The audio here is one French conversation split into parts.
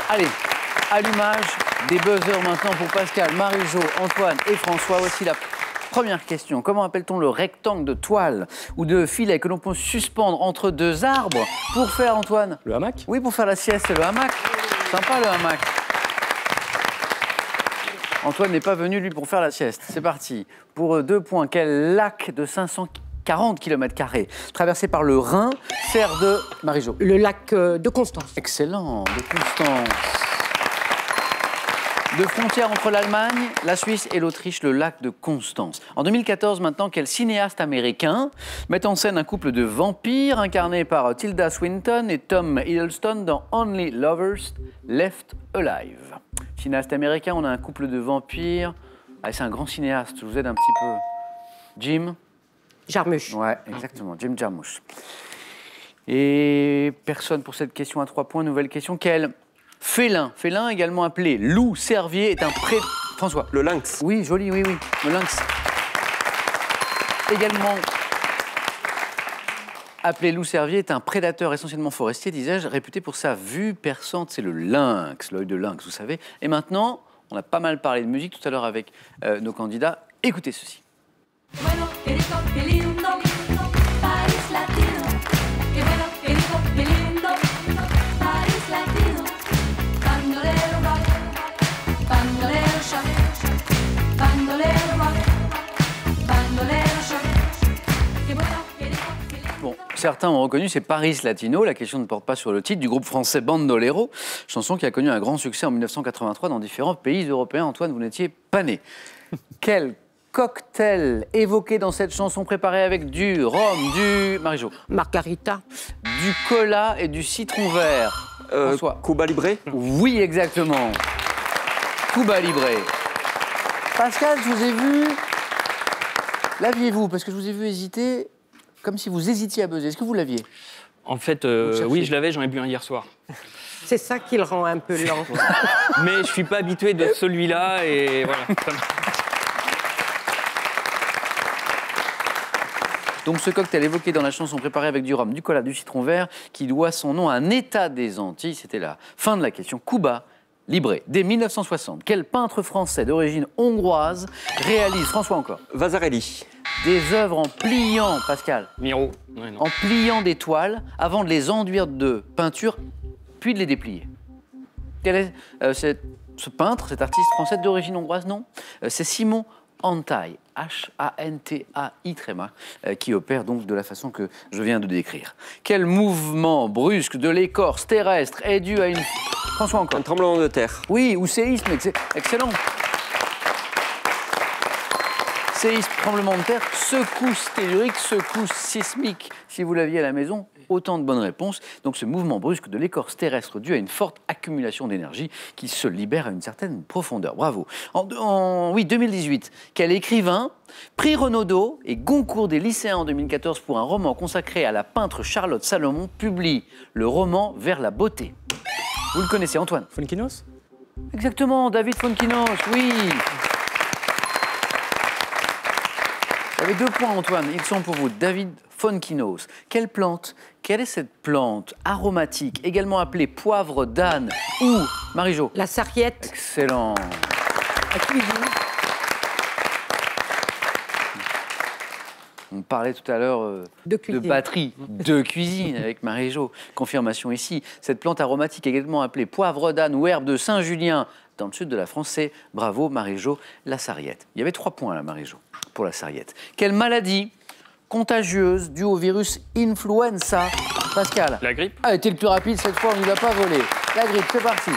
Allez, allumage des buzzers maintenant pour Pascal, Marie-Jo, Antoine et François. Voici la première question. Comment appelle-t-on le rectangle de toile ou de filet que l'on peut suspendre entre deux arbres pour faire, Antoine? Le hamac? Oui, pour faire la sieste, le hamac. Sympa le hamac. Antoine n'est pas venu, lui, pour faire la sieste. C'est parti. Pour 2 points, quel lac de 540 km² traversé par le Rhin sert de... Marie-Jo. Le lac de Constance. Excellent, de Constance. De frontière entre l'Allemagne, la Suisse et l'Autriche, le lac de Constance. En 2014, maintenant, quel cinéaste américain met en scène un couple de vampires incarnés par Tilda Swinton et Tom Hiddleston dans Only Lovers Left Alive? Cinéaste américain, on a un couple de vampires. Ah, c'est un grand cinéaste, je vous aide un petit peu. Jim Jarmusch. Ouais, exactement, Jim Jarmusch. Et personne pour cette question à 3 points. Nouvelle question, quel félin également appelé loup cervier est un pré... François. Le lynx. Oui, joli, oui, oui, le lynx. Également appelé loup cervier est un prédateur essentiellement forestier, disais-je, réputé pour sa vue perçante. C'est le lynx, l'œil de lynx, vous savez. Et maintenant, on a pas mal parlé de musique tout à l'heure avec nos candidats. Écoutez ceci. Bueno, querido, qué lindo, País Latino. Qué bueno, querido, qué lindo, País Latino. Bandolero rock, bandolero shock, bandolero rock, bandolero shock. Qué bueno, querido, qué lindo. Bon, certains ont reconnu, c'est Paris Latino. La question ne porte pas sur le titre du groupe français Bandolero, chanson qui a connu un grand succès en 1983 dans différents pays européens. Antoine, vous n'étiez pas né. Quel cocktail évoqué dans cette chanson préparé avec du rhum, du... Marie-Jo. Margarita. Du cola et du citron vert. François. Cuba Libre. Oui, exactement. Cuba Libre. Pascal, je vous ai vu... L'aviez-vous? Parce que je vous ai vu hésiter, comme si vous hésitiez à buzzer. Est-ce que vous l'aviez? En fait, oui, je l'avais, j'en ai bu un hier soir. C'est ça qui le rend un peu lent. Mais je suis pas habitué de celui-là et voilà. Donc ce cocktail évoqué dans la chanson préparé avec du rhum, du cola, du citron vert, qui doit son nom à un état des Antilles, c'était la fin de la question. Cuba Libre. Dès 1960, quel peintre français d'origine hongroise réalise, François encore, Vasarely. des œuvres en pliant, Pascal, Miro. Ouais, non. en pliant des toiles avant de les enduire de peinture, puis de les déplier? Quel est ce peintre, cet artiste français d'origine hongroise? Non, c'est Simon Antai, H-A-N-T-A-I, qui opère donc de la façon que je viens de décrire. Quel mouvement brusque de l'écorce terrestre est dû à une... François encore. Un tremblement de terre. Oui, ou séisme, excellent. Séisme, tremblement de terre, secousse tellurique, secousse sismique. Si vous l'aviez à la maison, autant de bonnes réponses. Donc ce mouvement brusque de l'écorce terrestre dû à une forte accumulation d'énergie qui se libère à une certaine profondeur. Bravo. Oui, 2018, quel écrivain, prix Renaudot et Goncourt des lycéens en 2014 pour un roman consacré à la peintre Charlotte Salomon publie le roman Vers la beauté? Vous le connaissez, Antoine? Fonkinos. Exactement, David Fonkinos, oui. Vous avez 2 points, Antoine. Ils sont pour vous. David Fonkinos. Quelle plante? Quelle est cette plante aromatique, également appelée poivre d'âne ou, Marie-Jo? La sarriette. Excellent. La cuisine. On parlait tout à l'heure De cuisine. de batterie, de cuisine avec Marie-Jo. Confirmation ici. Cette plante aromatique également appelée poivre d'âne ou herbe de Saint-Julien dans le sud de la France, c'est, bravo Marie-Jo, la sarriette. Il y avait 3 points là, Marie-Jo, pour la sarriette. Quelle maladie contagieuse due au virus influenza, Pascal? La grippe. Ah, était le plus rapide cette fois, on ne nous a pas volé. La grippe, c'est parti.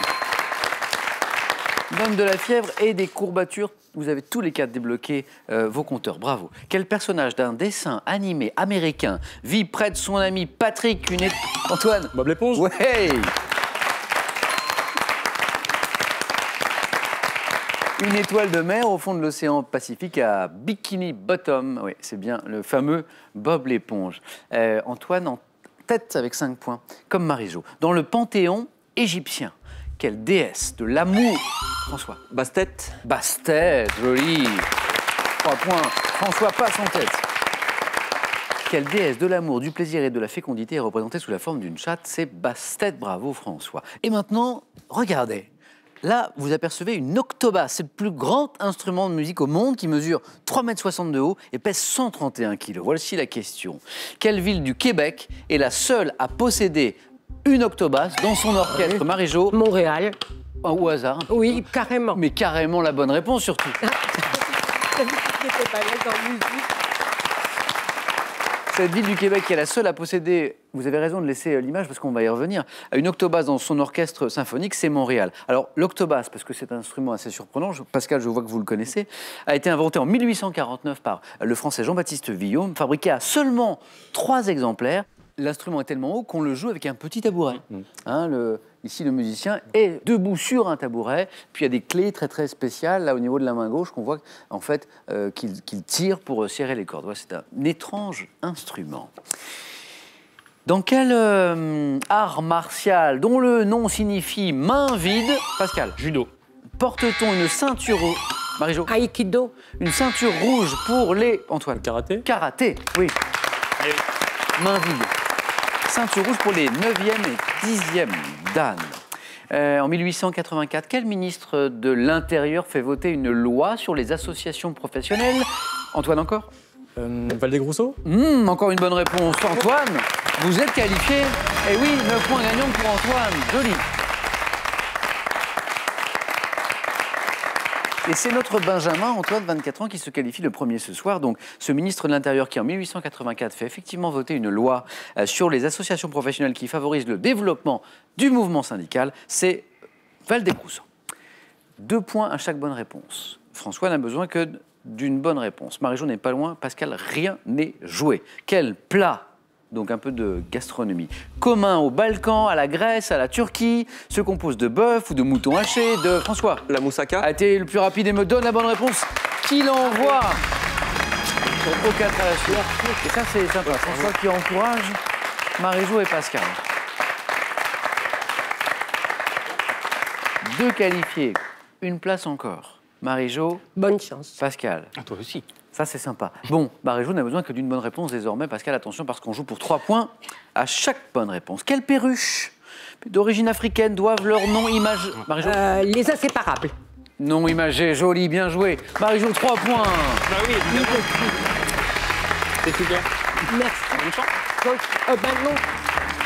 Donne de la fièvre et des courbatures. Vous avez tous les 4 débloqués vos compteurs, bravo. Quel personnage d'un dessin animé américain vit près de son ami Patrick, Antoine? Bob l'éponge. Ouais. Une étoile de mer au fond de l'océan Pacifique à Bikini Bottom. Oui, c'est bien le fameux Bob l'éponge. Antoine en tête avec 5 points, comme Marie-Jo. Dans le panthéon égyptien, quelle déesse de l'amour, François? Bastet. Bastet, joli. 3 points. François passe en tête. Quelle déesse de l'amour, du plaisir et de la fécondité est représentée sous la forme d'une chatte? C'est Bastet, bravo François. Et maintenant, regardez. Là, vous apercevez une octobasse. C'est le plus grand instrument de musique au monde qui mesure 3,60 m de haut et pèse 131 kg. Voici la question. Quelle ville du Québec est la seule à posséder une octobasse dans son orchestre? Marie-Jo? Montréal. Au hasard. Oui, carrément. Mais carrément la bonne réponse surtout. J'étais pas là dans la musique. Cette ville du Québec qui est la seule à posséder, vous avez raison de laisser l'image parce qu'on va y revenir, une octobasse dans son orchestre symphonique, c'est Montréal. Alors l'octobasse, parce que c'est un instrument assez surprenant, Pascal, je vois que vous le connaissez, a été inventé en 1849 par le français Jean-Baptiste Villaume, fabriqué à seulement 3 exemplaires. L'instrument est tellement haut qu'on le joue avec un petit tabouret. Ici, le musicien est debout sur un tabouret, puis il y a des clés très très spéciales là au niveau de la main gauche qu'on voit en fait qu'il tire pour serrer les cordes. C'est un étrange instrument. Dans quel art martial, dont le nom signifie main vide, Pascal? Judo. Porte-t-on une ceinture Marie-Jo? Aïkido. Une ceinture rouge pour les... Antoine? Karaté. Karaté, oui. Main vide. Ceinture rouge pour les 9e et 10e dan. En 1884, quel ministre de l'Intérieur fait voter une loi sur les associations professionnelles? Antoine encore? Valdez-Grousseau. Encore une bonne réponse. Antoine, vous êtes qualifié. Et oui, 9 points gagnants pour Antoine. Joli. Et c'est notre Benjamin, Antoine, 24 ans, qui se qualifie le premier ce soir. Donc, ce ministre de l'Intérieur qui, en 1884, fait effectivement voter une loi sur les associations professionnelles qui favorisent le développement du mouvement syndical, c'est Valdez-Grousseau. 2 points à chaque bonne réponse. François n'a besoin que d'une bonne réponse. Marie-Jo n'est pas loin. Pascal, rien n'est joué. Quel plat? Donc un peu de gastronomie. Commun aux Balkans, à la Grèce, à la Turquie, se compose de bœuf ou de mouton haché, de François. La moussaka A été le plus rapide et me donne la bonne réponse. Qui l'envoie au 4 à la suite. Et ça c'est sympa. François qui encourage Marie-Jo et Pascal. 2 qualifiés, une place encore. Marie-Jo, Bonne chance. Pascal. Ah, toi aussi. Ça, c'est sympa. Bon, Marie-Jo n'a besoin que d'une bonne réponse désormais. Pascal, attention, parce qu'on joue pour 3 points à chaque bonne réponse. Quelles perruches d'origine africaine doivent leur nom imagé... Marie-Jo? Les inséparables. Nom imagé, joli, bien joué. Marie-Jo, 3 points. Bah oui, évidemment. C'est super. Merci. Donc, maintenant,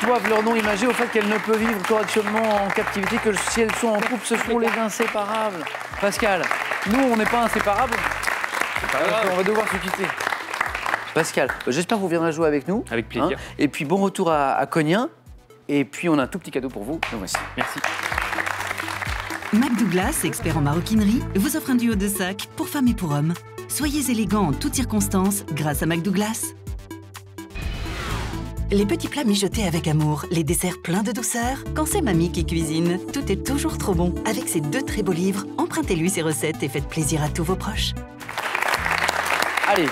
Doivent leur nom imagé au fait qu'elles ne peuvent vivre correctement en captivité que si elles sont en couple, ce sont les inséparables. Pascal, nous, on n'est pas inséparables. On va devoir se quitter. Pascal, j'espère que vous viendrez jouer avec nous. Avec plaisir. Et puis bon retour à Cognin. Et puis on a un tout petit cadeau pour vous. Donc voici. Merci. McDouglas, expert en maroquinerie, vous offre un duo de sacs pour femmes et pour hommes. Soyez élégants en toutes circonstances grâce à McDouglas. Les petits plats mijotés avec amour, les desserts pleins de douceur. Quand c'est mamie qui cuisine, tout est toujours trop bon. Avec ces 2 très beaux livres, empruntez-lui ses recettes et faites plaisir à tous vos proches. Allez,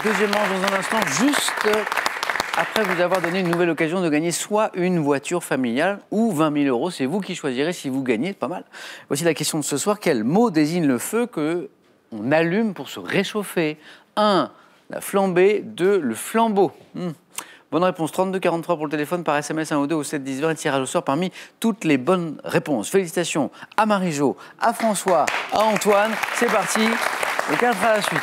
deuxième manche dans un instant, juste après vous avoir donné une nouvelle occasion de gagner soit une voiture familiale ou 20 000 €. C'est vous qui choisirez si vous gagnez, pas mal. Voici la question de ce soir. Quel mot désigne le feu qu'on allume pour se réchauffer? 1, la flambée. 2, le flambeau. Bonne réponse, 3243 pour le téléphone, par SMS 1 ou 2 au 7 10 20, tirage au sort parmi toutes les bonnes réponses. Félicitations à Marie-Jo, à François, à Antoine. C'est parti, le 4 à la suite.